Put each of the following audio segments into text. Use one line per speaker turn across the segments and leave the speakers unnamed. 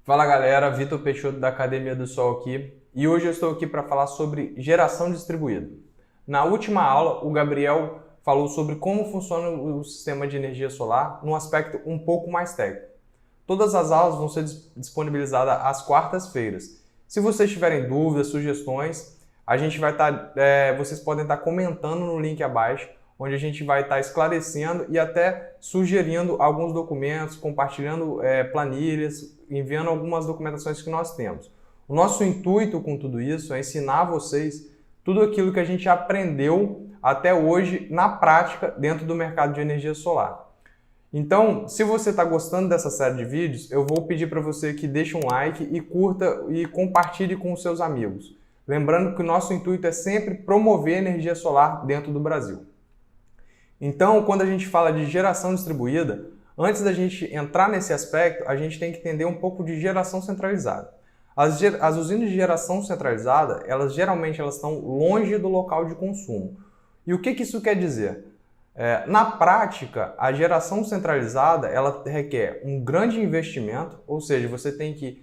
Fala galera, Vitor Peixoto da Academia do Sol aqui e hoje eu estou aqui para falar sobre geração distribuída. Na última aula, o Gabriel falou sobre como funciona o sistema de energia solar num aspecto um pouco mais técnico. Todas as aulas vão ser disponibilizadas às quartas-feiras. Se vocês tiverem dúvidas, sugestões, vocês podem estar comentando no link abaixo, onde a gente vai estar esclarecendo e até sugerindo alguns documentos, compartilhando planilhas, enviando algumas documentações que nós temos. O nosso intuito com tudo isso é ensinar vocês tudo aquilo que a gente aprendeu até hoje na prática dentro do mercado de energia solar. Então, se você está gostando dessa série de vídeos, eu vou pedir para você que deixe um like e curta e compartilhe com os seus amigos. Lembrando que o nosso intuito é sempre promover energia solar dentro do Brasil. Então, quando a gente fala de geração distribuída, antes da gente entrar nesse aspecto, a gente tem que entender um pouco de geração centralizada. As usinas de geração centralizada, geralmente estão longe do local de consumo. E o que isso quer dizer? Na prática, a geração centralizada ela requer um grande investimento, ou seja, você tem que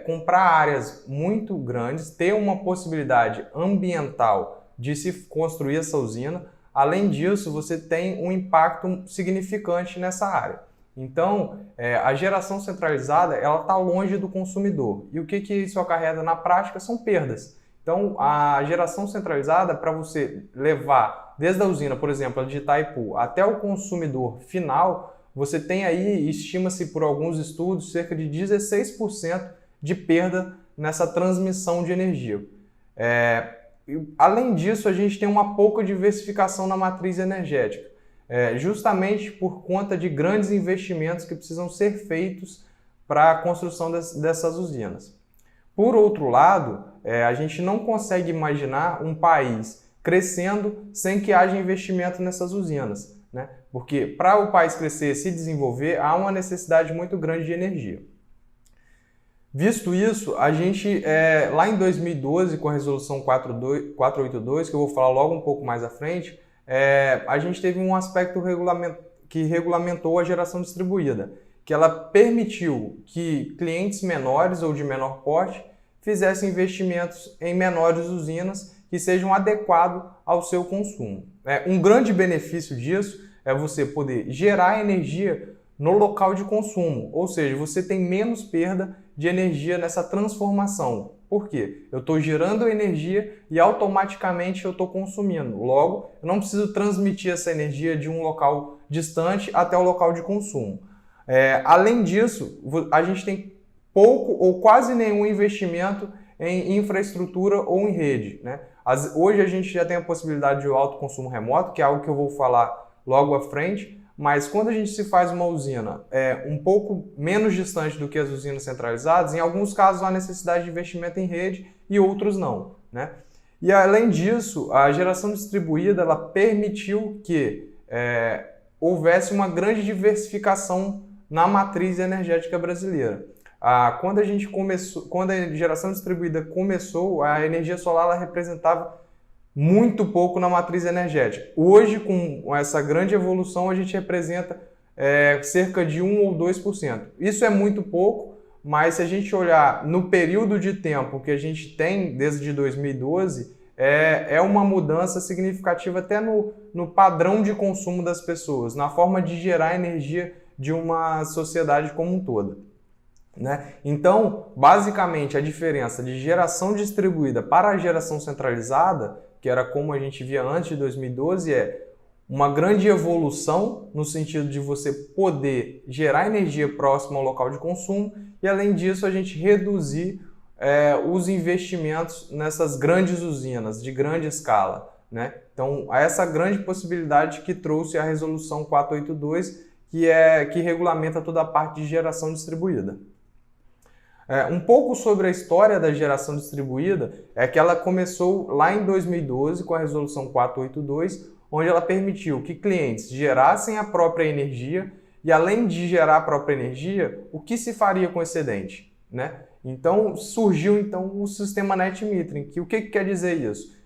comprar áreas muito grandes, ter uma possibilidade ambiental de se construir essa usina. Além disso, você tem um impacto significante nessa área. Então, a geração centralizada está longe do consumidor. E o que isso acarreta na prática são perdas. Então, a geração centralizada, para você levar desde a usina, por exemplo, a de Itaipu, até o consumidor final, você tem aí, estima-se por alguns estudos, cerca de 16% de perda nessa transmissão de energia. Além disso, a gente tem uma pouca diversificação na matriz energética, justamente por conta de grandes investimentos que precisam ser feitos para a construção dessas usinas. Por outro lado, a gente não consegue imaginar um país crescendo sem que haja investimento nessas usinas, né? Porque para o país crescer e se desenvolver, há uma necessidade muito grande de energia. Visto isso, a gente, lá em 2012, com a resolução 482, que eu vou falar logo um pouco mais à frente, a gente teve um aspecto que regulamentou a geração distribuída, que ela permitiu que clientes menores ou de menor porte fizessem investimentos em menores usinas que sejam adequados ao seu consumo. Um grande benefício disso é você poder gerar energia no local de consumo, ou seja, você tem menos perda de energia nessa transformação. Por quê? Eu estou gerando energia e automaticamente eu estou consumindo. Logo, eu não preciso transmitir essa energia de um local distante até o local de consumo. Além disso, a gente tem pouco ou quase nenhum investimento em infraestrutura ou em rede, né? Hoje a gente já tem a possibilidade de autoconsumo remoto, que é algo que eu vou falar logo à frente, mas quando a gente se faz uma usina um pouco menos distante do que as usinas centralizadas, em alguns casos há necessidade de investimento em rede e outros não, né? E além disso, a geração distribuída ela permitiu que houvesse uma grande diversificação na matriz energética brasileira. Quando a geração distribuída começou, a energia solar ela representava muito pouco na matriz energética. Hoje, com essa grande evolução, a gente representa cerca de 1 ou 2%. Isso é muito pouco, mas se a gente olhar no período de tempo que a gente tem desde 2012, é uma mudança significativa até no padrão de consumo das pessoas, na forma de gerar energia de uma sociedade como um todo, né? Então, basicamente, a diferença de geração distribuída para a geração centralizada, que era como a gente via antes de 2012, é uma grande evolução no sentido de você poder gerar energia próxima ao local de consumo e, além disso, a gente reduzir os investimentos nessas grandes usinas de grande escala, né? Então, essa grande possibilidade que trouxe a resolução 482, que regulamenta toda a parte de geração distribuída. Um pouco sobre a história da geração distribuída é que ela começou lá em 2012 com a resolução 482, onde ela permitiu que clientes gerassem a própria energia e, além de gerar a própria energia, o que se faria com o excedente, né? Então surgiu o sistema net metering. O que quer dizer isso?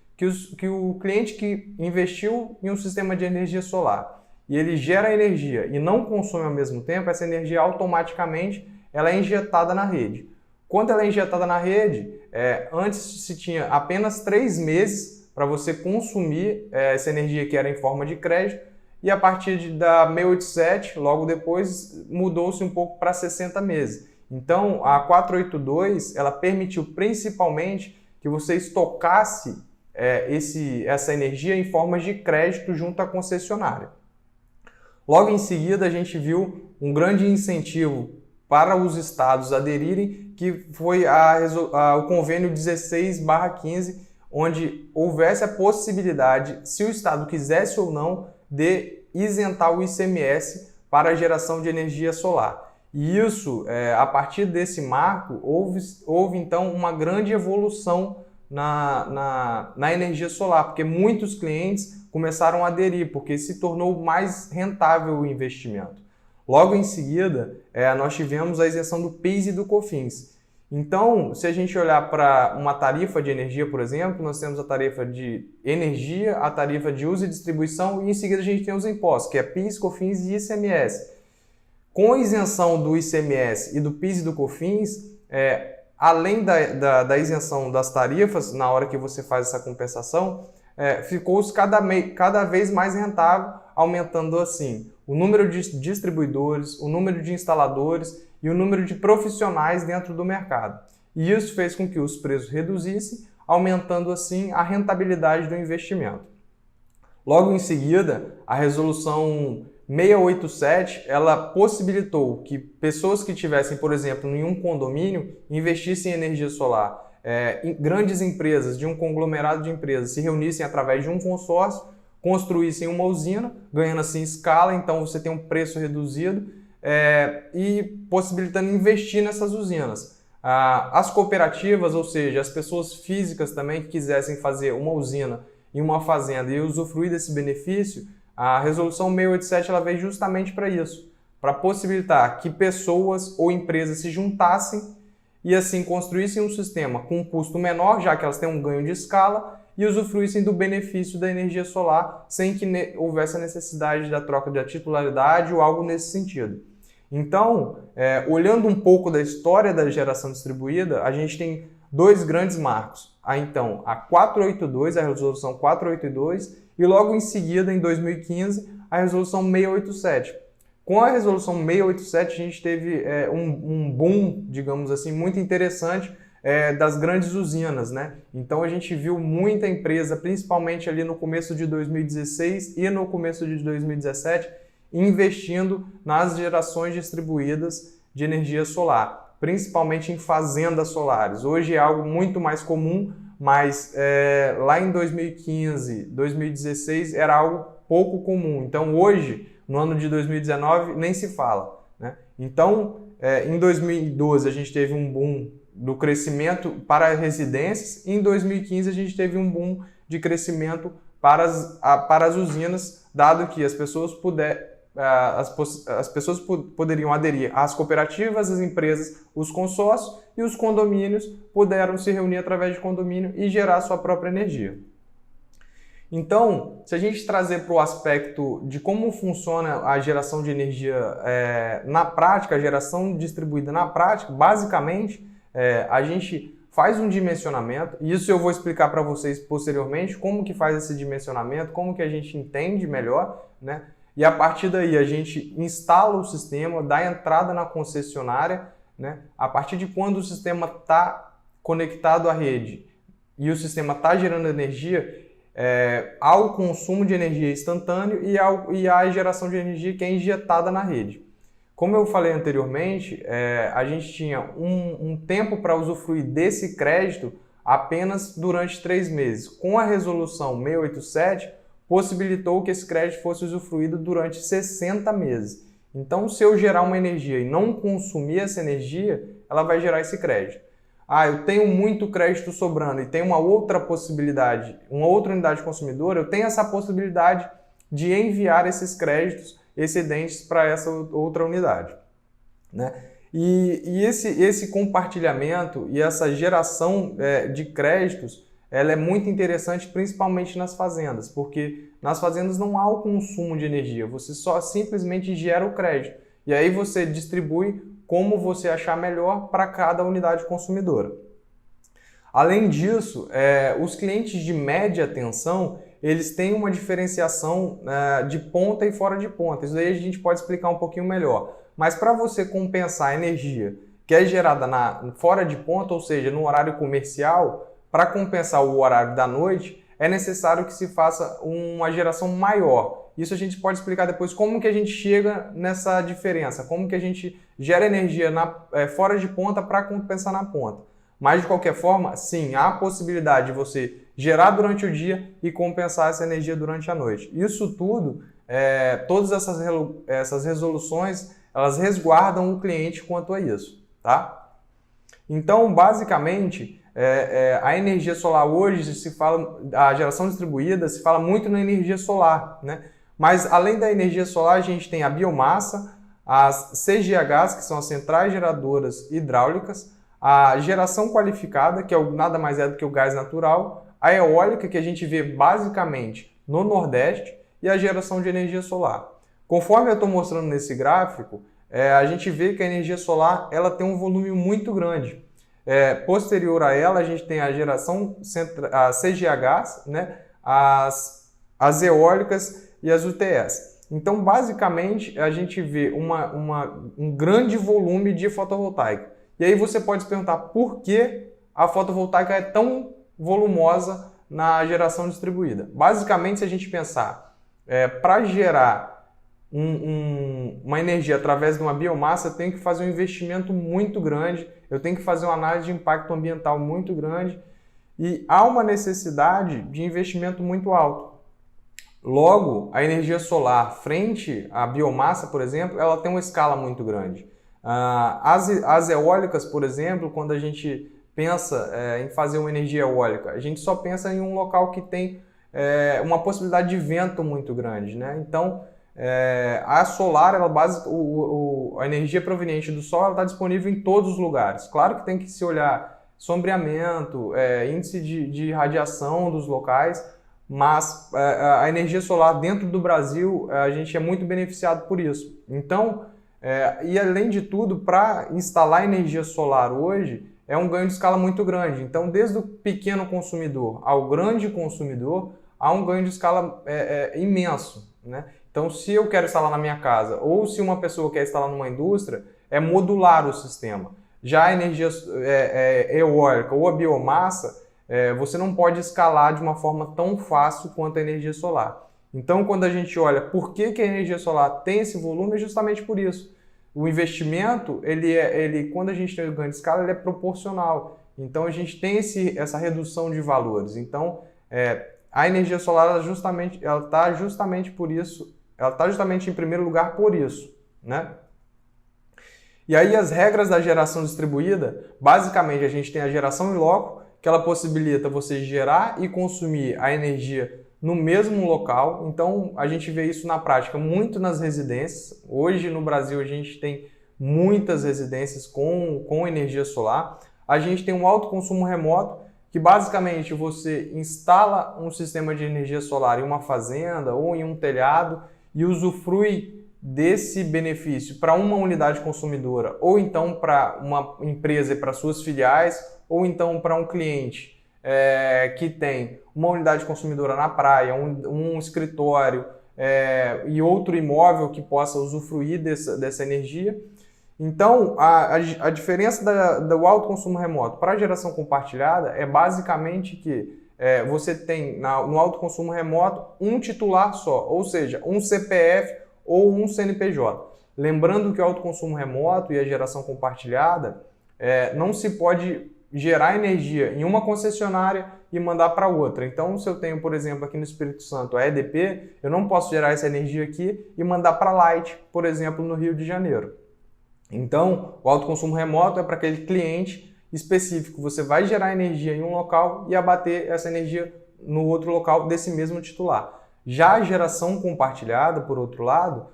Que o cliente que investiu em um sistema de energia solar e ele gera energia e não consome ao mesmo tempo, essa energia automaticamente ela é injetada na rede. Quando ela é injetada na rede, antes se tinha apenas 3 meses para você consumir essa energia que era em forma de crédito, e a partir da 687, logo depois, mudou-se um pouco para 60 meses. Então, a 482, ela permitiu principalmente que você estocasse essa energia em formas de crédito junto à concessionária. Logo em seguida, a gente viu um grande incentivo para os estados aderirem, que foi o convênio 16/15, onde houvesse a possibilidade, se o estado quisesse ou não, de isentar o ICMS para a geração de energia solar. E isso, a partir desse marco, houve então uma grande evolução na energia solar, porque muitos clientes começaram a aderir, porque se tornou mais rentável o investimento. Logo em seguida, nós tivemos a isenção do PIS e do COFINS. Então, se a gente olhar para uma tarifa de energia, por exemplo, nós temos a tarifa de energia, a tarifa de uso e distribuição, e em seguida a gente tem os impostos, que é PIS, COFINS e ICMS. Com a isenção do ICMS e do PIS e do COFINS, além da isenção das tarifas, na hora que você faz essa compensação, ficou cada vez mais rentável, aumentando assim o número de distribuidores, o número de instaladores e o número de profissionais dentro do mercado. E isso fez com que os preços reduzissem, aumentando assim a rentabilidade do investimento. Logo em seguida, a resolução 687, ela possibilitou que pessoas que tivessem, por exemplo, em um condomínio, investissem em energia solar. Grandes empresas, de um conglomerado de empresas, se reunissem através de um consórcio, construíssem uma usina, ganhando assim escala, então você tem um preço reduzido, e possibilitando investir nessas usinas. As cooperativas, ou seja, as pessoas físicas também que quisessem fazer uma usina em uma fazenda e usufruir desse benefício, a resolução 687 ela veio justamente para isso, para possibilitar que pessoas ou empresas se juntassem e assim construíssem um sistema com um custo menor, já que elas têm um ganho de escala, e usufruíssem do benefício da energia solar sem que houvesse a necessidade da troca de titularidade ou algo nesse sentido. Então, olhando um pouco da história da geração distribuída, a gente tem 2 grandes marcos. Então, a 482, a resolução 482, e logo em seguida, em 2015, a resolução 687. Com a resolução 687, a gente teve um boom, digamos assim, muito interessante das grandes usinas, né? Então, a gente viu muita empresa, principalmente ali no começo de 2016 e no começo de 2017, investindo nas gerações distribuídas de energia solar, principalmente em fazendas solares. Hoje é algo muito mais comum, mas lá em 2015, 2016 era algo pouco comum. Então hoje, no ano de 2019, nem se fala, né? Então, em 2012 a gente teve um boom do crescimento para residências, e em 2015 a gente teve um boom de crescimento para as usinas, dado que as pessoas poderiam aderir às cooperativas, as empresas, os consórcios, e os condomínios puderam se reunir através de condomínio e gerar sua própria energia. Então, se a gente trazer para o aspecto de como funciona a geração de energia na prática, a geração distribuída na prática, basicamente, a gente faz um dimensionamento, e isso eu vou explicar para vocês posteriormente, como que faz esse dimensionamento, como que a gente entende melhor, né? E a partir daí a gente instala o sistema, dá entrada na concessionária, né? A partir de quando o sistema está conectado à rede e o sistema está gerando energia, há o consumo de energia instantâneo e há a geração de energia que é injetada na rede. Como eu falei anteriormente, a gente tinha um tempo para usufruir desse crédito apenas durante 3 meses. Com a resolução 687, possibilitou que esse crédito fosse usufruído durante 60 meses. Então, se eu gerar uma energia e não consumir essa energia, ela vai gerar esse crédito. Eu tenho muito crédito sobrando e tem uma outra possibilidade, uma outra unidade consumidora, eu tenho essa possibilidade de enviar esses créditos excedentes para essa outra unidade, né? E esse compartilhamento e essa geração de créditos, ela é muito interessante, principalmente nas fazendas, porque nas fazendas não há o consumo de energia, você só simplesmente gera o crédito. E aí você distribui como você achar melhor para cada unidade consumidora. Além disso, os clientes de média tensão, eles têm uma diferenciação de ponta e fora de ponta. Isso daí a gente pode explicar um pouquinho melhor. Mas para você compensar a energia que é gerada fora de ponta, ou seja, no horário comercial, para compensar o horário da noite, é necessário que se faça uma geração maior. Isso a gente pode explicar depois como que a gente chega nessa diferença, como que a gente gera energia fora de ponta para compensar na ponta. Mas, de qualquer forma, sim, há a possibilidade de você gerar durante o dia e compensar essa energia durante a noite. Isso tudo, todas essas resoluções, elas resguardam o cliente quanto a isso, tá? Então, basicamente, a energia solar hoje, a geração distribuída, se fala muito na energia solar, né? Mas, além da energia solar, a gente tem a biomassa, as CGHs, que são as centrais geradoras hidráulicas, a geração qualificada, que nada mais é do que o gás natural, a eólica, que a gente vê basicamente no Nordeste, e a geração de energia solar. Conforme eu estou mostrando nesse gráfico, a gente vê que a energia solar ela tem um volume muito grande. Posterior a ela, a gente tem a geração, a CGHs, né, as eólicas e as UTS. Então, basicamente, a gente vê um grande volume de fotovoltaica. E aí você pode se perguntar por que a fotovoltaica é tão volumosa na geração distribuída. Basicamente, se a gente pensar, para gerar uma energia através de uma biomassa, eu tenho que fazer um investimento muito grande, eu tenho que fazer uma análise de impacto ambiental muito grande e há uma necessidade de investimento muito alto. Logo, a energia solar frente à biomassa, por exemplo, ela tem uma escala muito grande. As eólicas, por exemplo, quando a gente pensa em fazer uma energia eólica, a gente só pensa em um local que tem uma possibilidade de vento muito grande, né? Então, a solar, a energia proveniente do sol está disponível em todos os lugares. Claro que tem que se olhar sombreamento, índice de radiação dos locais, mas a energia solar dentro do Brasil, a gente é muito beneficiado por isso. Então, e além de tudo, para instalar energia solar hoje, é um ganho de escala muito grande. Então, desde o pequeno consumidor ao grande consumidor, há um ganho de escala imenso, né? Então, se eu quero instalar na minha casa ou se uma pessoa quer instalar numa indústria, é modular o sistema. Já a energia eólica ou a biomassa, você não pode escalar de uma forma tão fácil quanto a energia solar. Então, quando a gente olha por que a energia solar tem esse volume, é justamente por isso. O investimento, quando a gente tem o ganho de escala, ele é proporcional. Então, a gente tem essa redução de valores. Então, a energia solar, ela está justamente por isso, ela está justamente em primeiro lugar por isso, né? E aí, as regras da geração distribuída, basicamente, a gente tem a geração in loco, que ela possibilita você gerar e consumir a energia no mesmo local. Então, a gente vê isso na prática muito nas residências. Hoje, no Brasil, a gente tem muitas residências com energia solar. A gente tem um alto consumo remoto, que basicamente você instala um sistema de energia solar em uma fazenda ou em um telhado e usufrui desse benefício para uma unidade consumidora, ou então para uma empresa e para suas filiais, ou então para um cliente que tem uma unidade consumidora na praia, um escritório e outro imóvel que possa usufruir dessa energia. Então, a diferença do alto consumo remoto para a geração compartilhada é basicamente que você tem no alto consumo remoto um titular só, ou seja, um CPF ou um CNPJ. Lembrando que o alto consumo remoto e a geração compartilhada não se pode gerar energia em uma concessionária e mandar para outra. Então, se eu tenho, por exemplo, aqui no Espírito Santo a EDP, eu não posso gerar essa energia aqui e mandar para a Light, por exemplo, no Rio de Janeiro. Então, o alto consumo remoto é para aquele cliente específico. Você vai gerar energia em um local e abater essa energia no outro local desse mesmo titular. Já a geração compartilhada, por outro lado,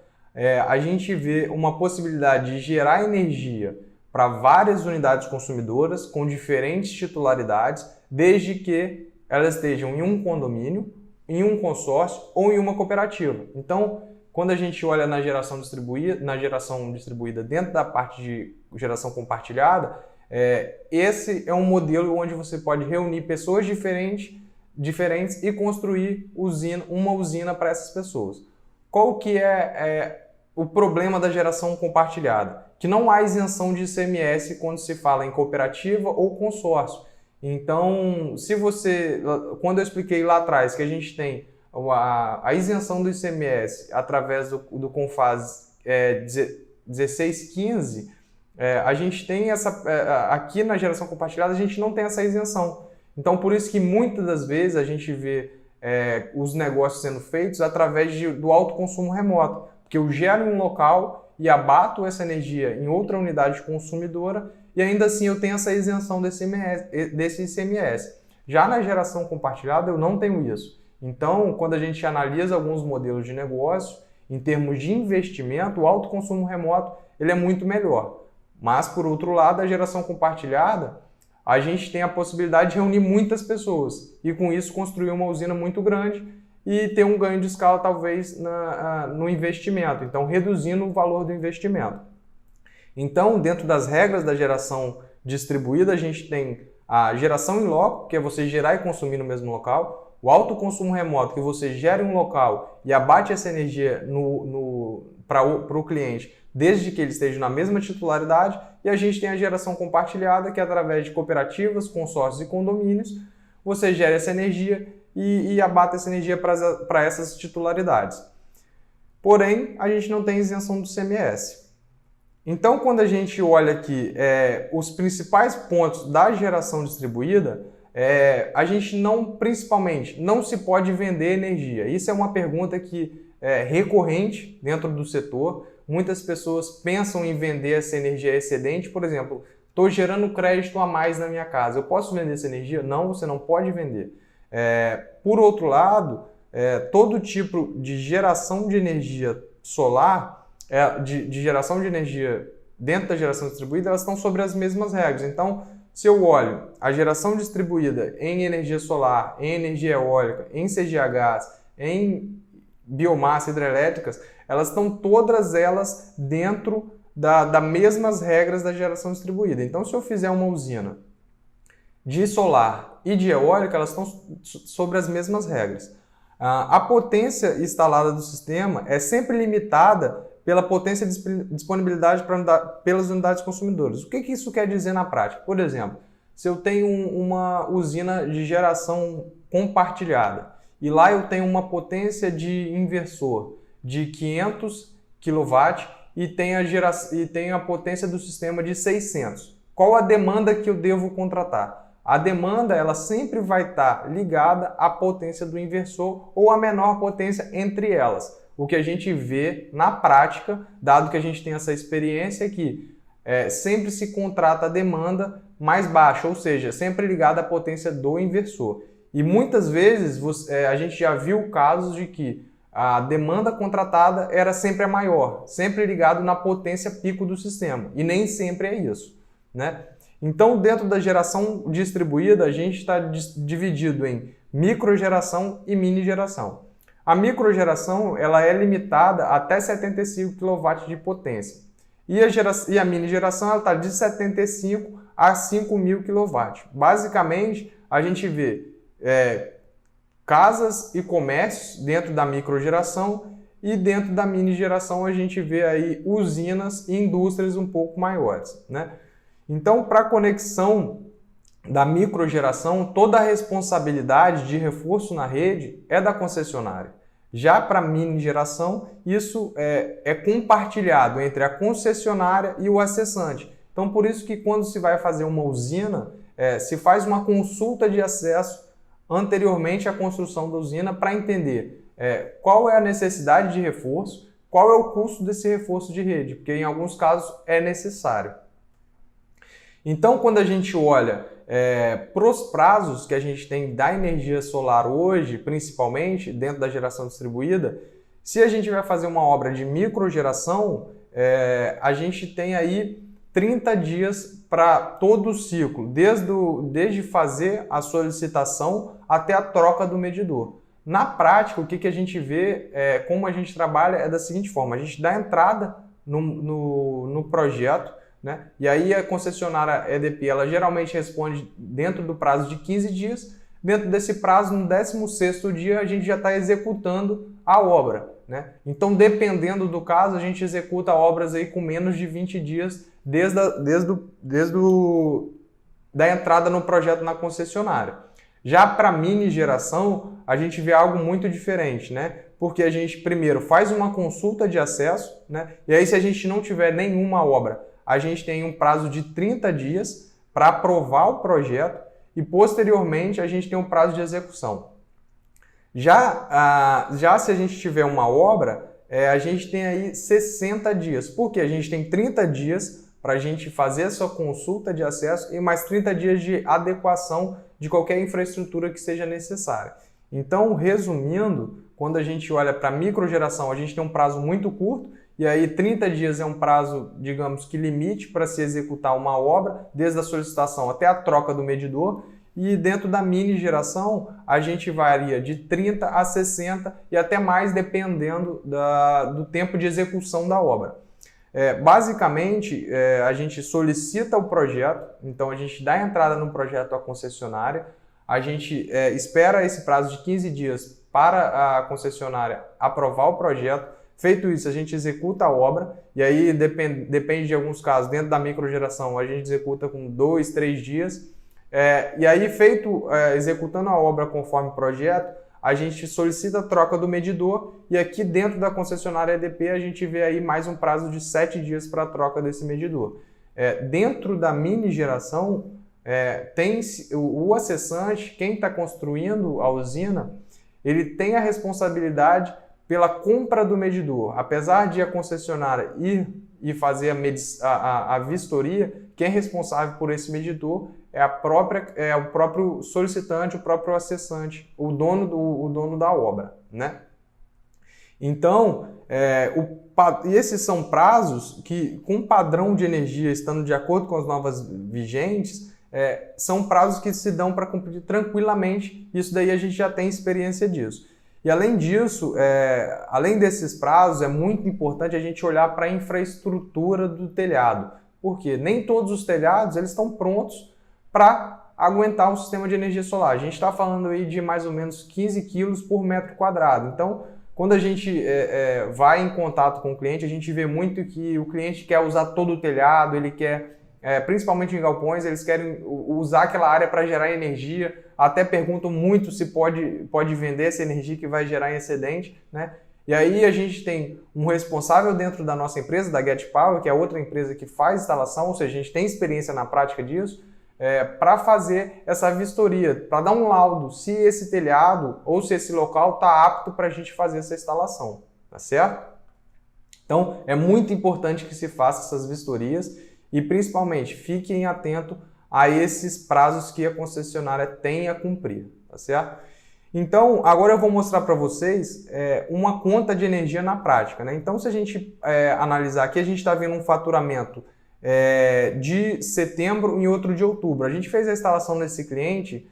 a gente vê uma possibilidade de gerar energia para várias unidades consumidoras com diferentes titularidades, desde que elas estejam em um condomínio, em um consórcio ou em uma cooperativa. Então, quando a gente olha na geração distribuída dentro da parte geração compartilhada, esse é um modelo onde você pode reunir pessoas diferentes e construir uma usina para essas pessoas. Qual que é o problema da geração compartilhada? Que não há isenção de ICMS quando se fala em cooperativa ou consórcio. Então, quando eu expliquei lá atrás que a gente tem a isenção do ICMS através do CONFAS 1615, a gente tem aqui na geração compartilhada a gente não tem essa isenção. Então, por isso que muitas das vezes a gente vê os negócios sendo feitos através do autoconsumo remoto, porque eu gero em um local e abato essa energia em outra unidade consumidora e ainda assim eu tenho essa isenção desse ICMS. Já na geração compartilhada eu não tenho isso. Então, quando a gente analisa alguns modelos de negócio, em termos de investimento, o autoconsumo remoto ele é muito melhor. Mas, por outro lado, a geração compartilhada, a gente tem a possibilidade de reunir muitas pessoas e, com isso, construir uma usina muito grande e ter um ganho de escala, talvez, no investimento. Então, reduzindo o valor do investimento. Então, dentro das regras da geração distribuída, a gente tem a geração in loco, que é você gerar e consumir no mesmo local, o autoconsumo remoto, que você gera em um local e abate essa energia para o cliente, desde que ele esteja na mesma titularidade, e a gente tem a geração compartilhada, que é através de cooperativas, consórcios e condomínios, você gera essa energia e abate essa energia para essas titularidades. Porém, a gente não tem isenção do ICMS. Então, quando a gente olha aqui os principais pontos da geração distribuída, a gente principalmente, não se pode vender energia. Isso é uma pergunta que é recorrente dentro do setor. Muitas pessoas pensam em vender essa energia excedente. Por exemplo, estou gerando crédito a mais na minha casa. Eu posso vender essa energia? Não, você não pode vender. Por outro lado, todo tipo de geração de energia solar, de geração de energia dentro da geração distribuída, elas estão sobre as mesmas regras. Então, se eu olho a geração distribuída em energia solar, em energia eólica, em CGHs, em biomassa hidrelétricas, elas estão todas elas dentro das mesmas regras da geração distribuída. Então, se eu fizer uma usina de solar e de eólica, elas estão sobre as mesmas regras. A potência instalada do sistema é sempre limitada pela potência de disponibilidade pelas unidades consumidoras. O que isso quer dizer na prática? Por exemplo, se eu tenho uma usina de geração compartilhada e lá eu tenho uma potência de inversor de 500 kW e tenho a potência do sistema de 600. Qual a demanda que eu devo contratar? A demanda ela sempre vai estar ligada à potência do inversor ou à menor potência entre elas. O que a gente vê na prática, dado que a gente tem essa experiência, é que sempre se contrata a demanda mais baixa, ou seja, sempre ligada à potência do inversor. E muitas vezes a gente já viu casos de que a demanda contratada era sempre a maior, sempre ligado na potência pico do sistema, e nem sempre é isso, né? Então, dentro da geração distribuída, a gente está dividido em microgeração e mini geração. A microgeração ela é limitada até 75 kW de potência. E a mini geração está de 75 a 5.000 kW. Basicamente, a gente vê casas e comércios dentro da microgeração e dentro da mini geração a gente vê aí usinas e indústrias um pouco maiores, né? Então, para a conexão da microgeração, toda a responsabilidade de reforço na rede é da concessionária. Já para a mini geração, isso é compartilhado entre a concessionária e o acessante. Então, por isso que quando se vai fazer uma usina, se faz uma consulta de acesso anteriormente à construção da usina para entender qual é a necessidade de reforço, qual é o custo desse reforço de rede, porque em alguns casos é necessário. Então, quando a gente olha para os prazos que a gente tem da energia solar hoje, principalmente dentro da geração distribuída, se a gente vai fazer uma obra de microgeração, a gente tem aí 30 dias para todo o ciclo, desde fazer a solicitação até a troca do medidor. Na prática, o que a gente vê, como a gente trabalha, é da seguinte forma: a gente dá entrada no projeto, né? E aí a concessionária EDP, ela geralmente responde dentro do prazo de 15 dias. Dentro desse prazo, no 16º dia, a gente já está executando a obra, né? Então, dependendo do caso, a gente executa obras aí com menos de 20 dias desde da entrada no projeto na concessionária. Já para mini geração, a gente vê algo muito diferente, né? Porque a gente primeiro faz uma consulta de acesso, né? E aí, se a gente não tiver nenhuma obra, a gente tem um prazo de 30 dias para aprovar o projeto e, posteriormente, a gente tem um prazo de execução. Já se a gente tiver uma obra, a gente tem aí 60 dias, porque a gente tem 30 dias para a gente fazer a sua consulta de acesso e mais 30 dias de adequação de qualquer infraestrutura que seja necessária. Então, resumindo, quando a gente olha para a microgeração, a gente tem um prazo muito curto, e aí 30 dias é um prazo, digamos que limite para se executar uma obra, desde a solicitação até a troca do medidor. E dentro da mini geração, a gente varia de 30 a 60 e até mais, dependendo do tempo de execução da obra. Basicamente, a gente solicita o projeto, então a gente dá entrada no projeto à concessionária, a gente espera esse prazo de 15 dias para a concessionária aprovar o projeto. Feito isso, a gente executa a obra, e aí depende de alguns casos, dentro da microgeração, a gente executa com 2, 3 dias. E aí, executando a obra conforme o projeto, a gente solicita a troca do medidor, e aqui dentro da concessionária EDP a gente vê aí mais um prazo de 7 dias para a troca desse medidor. Dentro da mini geração, tem o acessante, quem está construindo a usina, ele tem a responsabilidade pela compra do medidor. Apesar de a concessionária ir e fazer a vistoria, quem é responsável por esse medidor é o próprio solicitante, o próprio acessante, o dono da obra, né? Então, esses são prazos que, com o padrão de energia estando de acordo com as novas vigentes, são prazos que se dão para cumprir tranquilamente. Isso daí a gente já tem experiência disso. E além disso, além desses prazos, é muito importante a gente olhar para a infraestrutura do telhado, porque nem todos os telhados eles estão prontos para aguentar um sistema de energia solar. A gente está falando aí de mais ou menos 15 quilos por metro quadrado. Então, quando a gente vai em contato com o cliente, a gente vê muito que o cliente quer usar todo o telhado, ele quer, principalmente em galpões, eles querem usar aquela área para gerar energia, até perguntam muito se pode vender essa energia que vai gerar em excedente, né? E aí a gente tem um responsável dentro da nossa empresa, da Get Power, que é outra empresa que faz instalação, ou seja, a gente tem experiência na prática disso, para fazer essa vistoria, para dar um laudo se esse telhado ou se esse local está apto para a gente fazer essa instalação, tá certo? Então, é muito importante que se faça essas vistorias e, principalmente, fiquem atentos a esses prazos que a concessionária tem a cumprir, tá certo? Então, agora eu vou mostrar para vocês uma conta de energia na prática, né? Então, se a gente analisar aqui, a gente está vendo um faturamento de setembro e outro de outubro. A gente fez a instalação desse cliente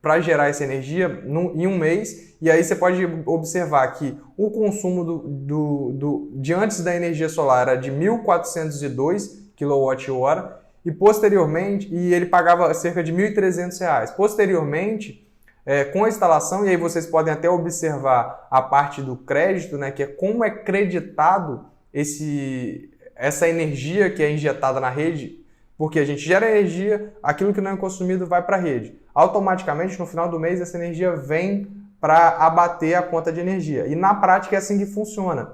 para gerar essa energia em um mês, e aí você pode observar que o consumo de antes da energia solar era de 1.402 kWh e posteriormente, ele pagava cerca de R$ 1.300. Posteriormente, com a instalação, e aí vocês podem até observar a parte do crédito, né, que é como é creditado essa energia que é injetada na rede, porque a gente gera energia, aquilo que não é consumido vai para a rede. Automaticamente, no final do mês, essa energia vem para abater a conta de energia. E na prática é assim que funciona.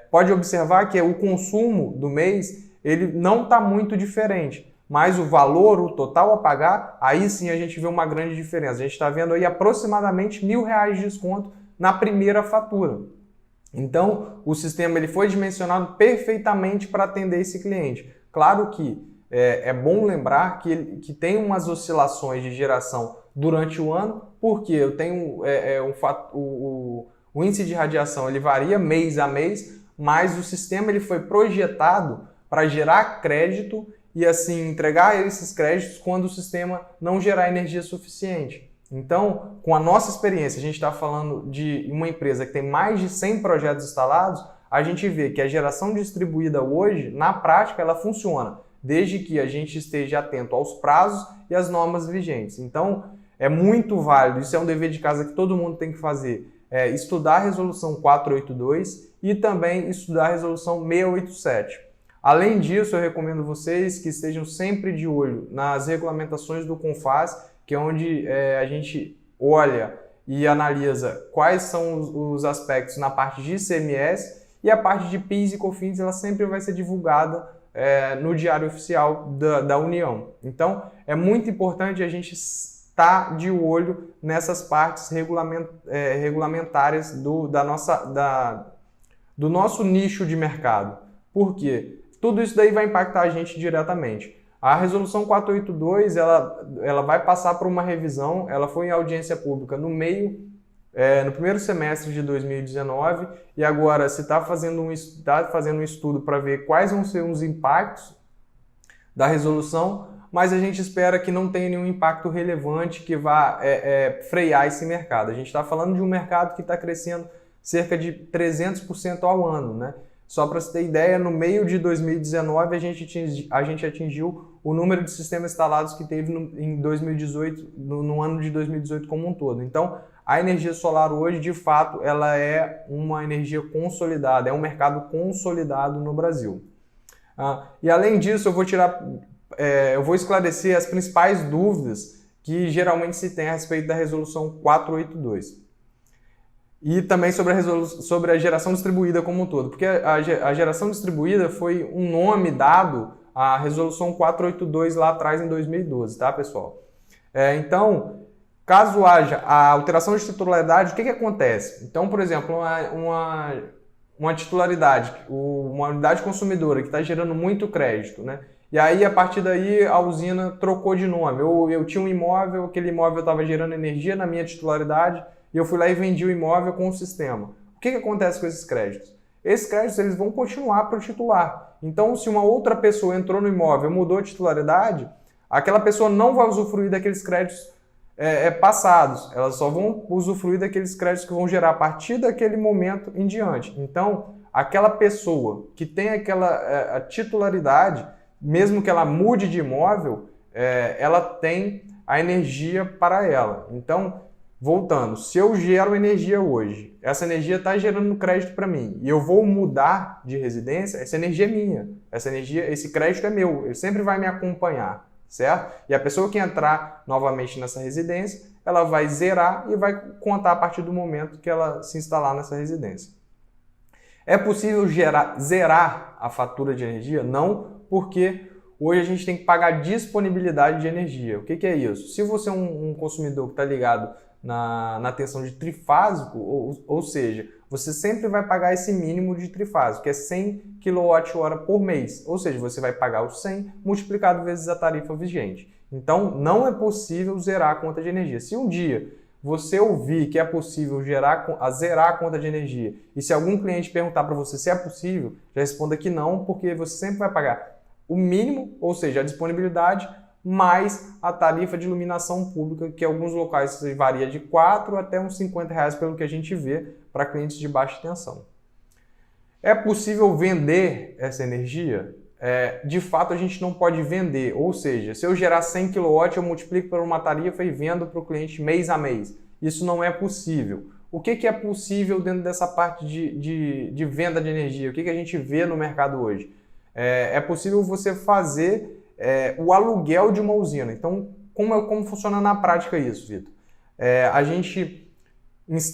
Pode observar que o consumo do mês ele não está muito diferente, mas o valor, o total a pagar, aí sim a gente vê uma grande diferença. A gente está vendo aí aproximadamente R$ 1.000 de desconto na primeira fatura. Então, o sistema ele foi dimensionado perfeitamente para atender esse cliente. Claro que é bom lembrar que tem umas oscilações de geração durante o ano, porque eu tenho o índice de radiação ele varia mês a mês, mas o sistema ele foi projetado para gerar crédito e assim entregar esses créditos quando o sistema não gerar energia suficiente. Então, com a nossa experiência, a gente está falando de uma empresa que tem mais de 100 projetos instalados, a gente vê que a geração distribuída hoje, na prática, ela funciona, desde que a gente esteja atento aos prazos e às normas vigentes. Então, é muito válido, isso é um dever de casa que todo mundo tem que fazer, estudar a Resolução 482 e também estudar a Resolução 687. Além disso, eu recomendo vocês que estejam sempre de olho nas regulamentações do CONFAZ, que é onde a gente olha e analisa quais são os aspectos na parte de ICMS, e a parte de PIS e COFINS ela sempre vai ser divulgada no Diário Oficial da União. Então, é muito importante a gente estar de olho nessas partes regulamentárias do nosso nicho de mercado. Por quê? Tudo isso daí vai impactar a gente diretamente. A Resolução 482 ela vai passar por uma revisão, ela foi em audiência pública no primeiro semestre de 2019, e agora se está fazendo um estudo para ver quais vão ser os impactos da resolução, mas a gente espera que não tenha nenhum impacto relevante que vá frear esse mercado. A gente está falando de um mercado que está crescendo cerca de 300% ao ano, né? Só para você ter ideia, no meio de 2019 a gente atingiu o número de sistemas instalados que teve em 2018, no ano de 2018 como um todo. Então, a energia solar hoje, de fato, ela é uma energia consolidada, é um mercado consolidado no Brasil. E além disso, eu vou esclarecer as principais dúvidas que geralmente se tem a respeito da Resolução 482. E também sobre a geração distribuída como um todo, porque a geração distribuída foi um nome dado à Resolução 482 lá atrás em 2012, tá, pessoal? Então, caso haja a alteração de titularidade, o que acontece? Então, por exemplo, uma titularidade, uma unidade consumidora que está gerando muito crédito, né? E aí, a partir daí, a usina trocou de nome. Eu tinha um imóvel, aquele imóvel estava gerando energia na minha titularidade, e eu fui lá e vendi o imóvel com o sistema. O que acontece com esses créditos? Esses créditos eles vão continuar para o titular. Então, se uma outra pessoa entrou no imóvel e mudou a titularidade, aquela pessoa não vai usufruir daqueles créditos passados. Elas só vão usufruir daqueles créditos que vão gerar a partir daquele momento em diante. Então, aquela pessoa que tem a titularidade, mesmo que ela mude de imóvel, ela tem a energia para ela. Então, voltando, se eu gero energia hoje, essa energia está gerando crédito para mim, e eu vou mudar de residência, essa energia é minha, esse crédito é meu, ele sempre vai me acompanhar, certo? E a pessoa que entrar novamente nessa residência, ela vai zerar e vai contar a partir do momento que ela se instalar nessa residência. É possível zerar a fatura de energia? Não, porque hoje a gente tem que pagar disponibilidade de energia. O que é isso? Se você é um consumidor que está ligado na tensão de trifásico, ou seja, você sempre vai pagar esse mínimo de trifásico, que é 100 kWh por mês. Ou seja, você vai pagar os 100 multiplicado vezes a tarifa vigente. Então, não é possível zerar a conta de energia. Se um dia você ouvir que é possível zerar a conta de energia, e se algum cliente perguntar para você se é possível, já responda que não, porque você sempre vai pagar o mínimo, ou seja, a disponibilidade, mais a tarifa de iluminação pública, que em alguns locais varia de 4 até uns R$50, pelo que a gente vê, para clientes de baixa tensão. É possível vender essa energia? De fato, a gente não pode vender, ou seja, se eu gerar 100 kW, eu multiplico por uma tarifa e vendo para o cliente mês a mês. Isso não é possível. O que é possível dentro dessa parte de venda de energia? O que a gente vê no mercado hoje? É possível você fazer o aluguel de uma usina. Então, como funciona na prática isso, Vitor?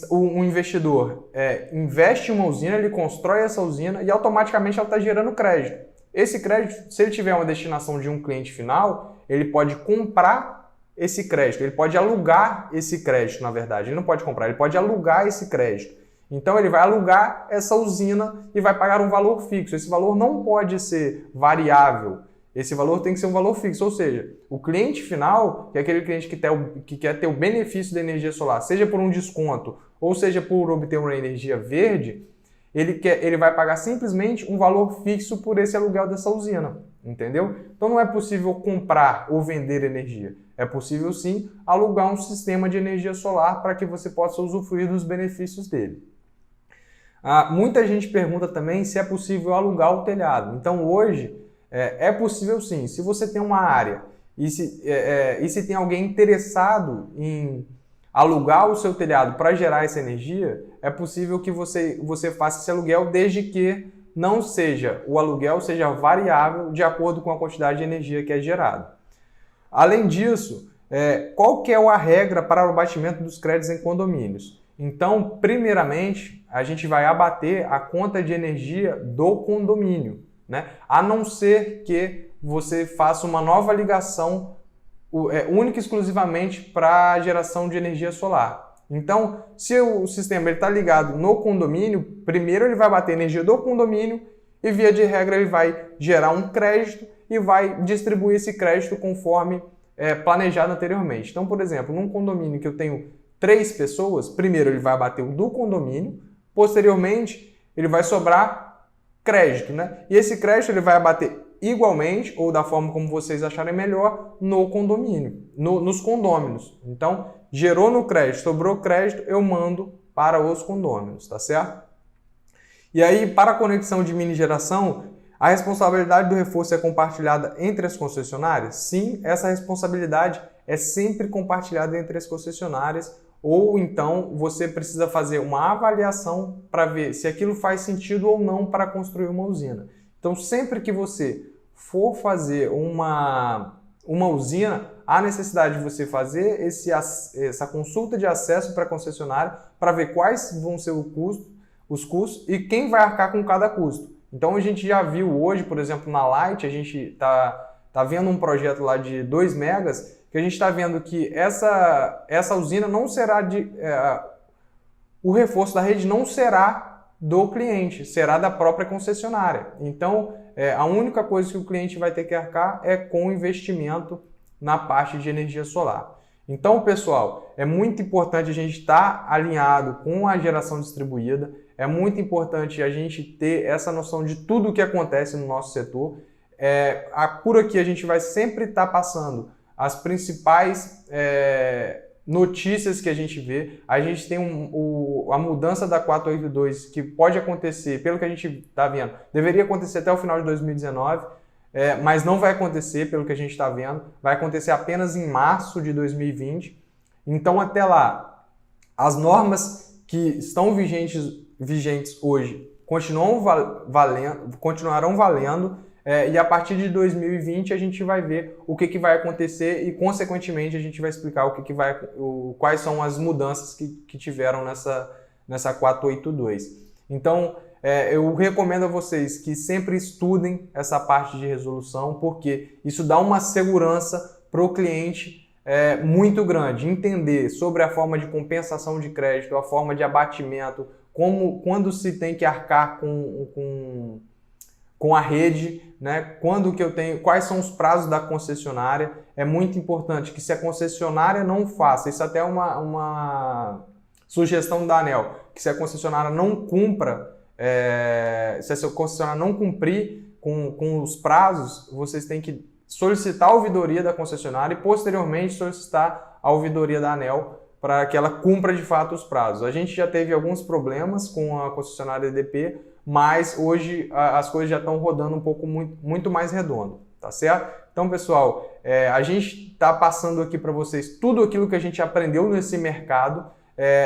O investidor investe em uma usina, ele constrói essa usina e automaticamente ela está gerando crédito. Esse crédito, se ele tiver uma destinação de um cliente final, ele pode comprar esse crédito, ele pode alugar esse crédito, na verdade. Ele não pode comprar, ele pode alugar esse crédito. Então ele vai alugar essa usina e vai pagar um valor fixo. Esse valor não pode ser variável. Esse valor tem que ser um valor fixo, ou seja, o cliente final, que é aquele cliente que quer ter o benefício da energia solar, seja por um desconto ou seja por obter uma energia verde, ele vai pagar simplesmente um valor fixo por esse aluguel dessa usina, entendeu? Então não é possível comprar ou vender energia. É possível sim alugar um sistema de energia solar para que você possa usufruir dos benefícios dele. Muita gente pergunta também se é possível alugar o telhado. Então hoje é possível sim. Se você tem uma área e se tem alguém interessado em alugar o seu telhado para gerar essa energia, é possível que você faça esse aluguel, desde que o aluguel seja variável de acordo com a quantidade de energia que é gerada. Além disso, qual que é a regra para o abatimento dos créditos em condomínios? Então, primeiramente, a gente vai abater a conta de energia do condomínio, né? A não ser que você faça uma nova ligação única e exclusivamente para a geração de energia solar. Então, se o sistema está ligado no condomínio, primeiro ele vai bater a energia do condomínio e, via de regra, ele vai gerar um crédito e vai distribuir esse crédito conforme planejado anteriormente. Então, por exemplo, num condomínio que eu tenho 3 pessoas, primeiro ele vai abater o do condomínio, posteriormente ele vai sobrar crédito, né? E esse crédito ele vai abater igualmente, ou da forma como vocês acharem melhor, no condomínio, nos condôminos. Então, gerou no crédito, sobrou crédito, eu mando para os condôminos, tá certo? E aí, para a conexão de mini geração, a responsabilidade do reforço é compartilhada entre as concessionárias? Sim, essa responsabilidade é sempre compartilhada entre as concessionárias, ou então você precisa fazer uma avaliação para ver se aquilo faz sentido ou não para construir uma usina. Então, sempre que você for fazer uma usina, há necessidade de você fazer essa consulta de acesso para a concessionária para ver quais vão ser os custos e quem vai arcar com cada custo. Então, a gente já viu hoje, por exemplo, na Light, a gente tá vendo um projeto lá de 2 megas, que a gente está vendo que essa usina não será o reforço da rede não será do cliente, será da própria concessionária. Então, a única coisa que o cliente vai ter que arcar é com o investimento na parte de energia solar. Então, pessoal, é muito importante a gente estar alinhado com a geração distribuída, é muito importante a gente ter essa noção de tudo o que acontece no nosso setor. Por aqui a gente vai sempre estar passando as principais notícias que a gente vê. A gente tem a mudança da 482 que pode acontecer, pelo que a gente está vendo, deveria acontecer até o final de 2019, mas não vai acontecer, pelo que a gente está vendo, vai acontecer apenas em março de 2020. Então, até lá, as normas que estão vigentes hoje continuarão valendo, e a partir de 2020 a gente vai ver o que vai acontecer e, consequentemente, a gente vai explicar quais são as mudanças que tiveram nessa 482. Então, eu recomendo a vocês que sempre estudem essa parte de resolução, porque isso dá uma segurança para o cliente muito grande. Entender sobre a forma de compensação de crédito, a forma de abatimento, quando se tem que arcar com a rede, né? Quais são os prazos da concessionária. É muito importante que, se a concessionária não faça, isso até é uma sugestão da ANEEL, que se a concessionária não cumpra, se a concessionária não cumprir com os prazos, vocês têm que solicitar a ouvidoria da concessionária e, posteriormente, solicitar a ouvidoria da ANEEL para que ela cumpra de fato os prazos. A gente já teve alguns problemas com a concessionária EDP, mas hoje as coisas já estão rodando um pouco muito mais redondo, tá certo? Então, pessoal, a gente está passando aqui para vocês tudo aquilo que a gente aprendeu nesse mercado.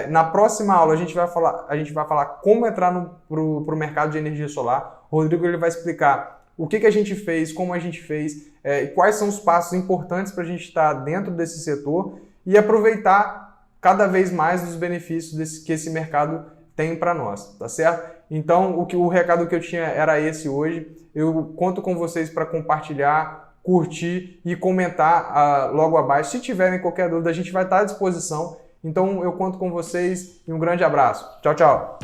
Na próxima aula a gente vai falar como entrar pro mercado de energia solar. O Rodrigo ele vai explicar o que a gente fez, como a gente fez, e quais são os passos importantes para a gente estar dentro desse setor e aproveitar cada vez mais dos benefícios que esse mercado tem para nós, tá certo? Então, o recado que eu tinha era esse hoje. Eu conto com vocês para compartilhar, curtir e comentar logo abaixo. Se tiverem qualquer dúvida, a gente vai estar à disposição. Então, eu conto com vocês e um grande abraço. Tchau, tchau!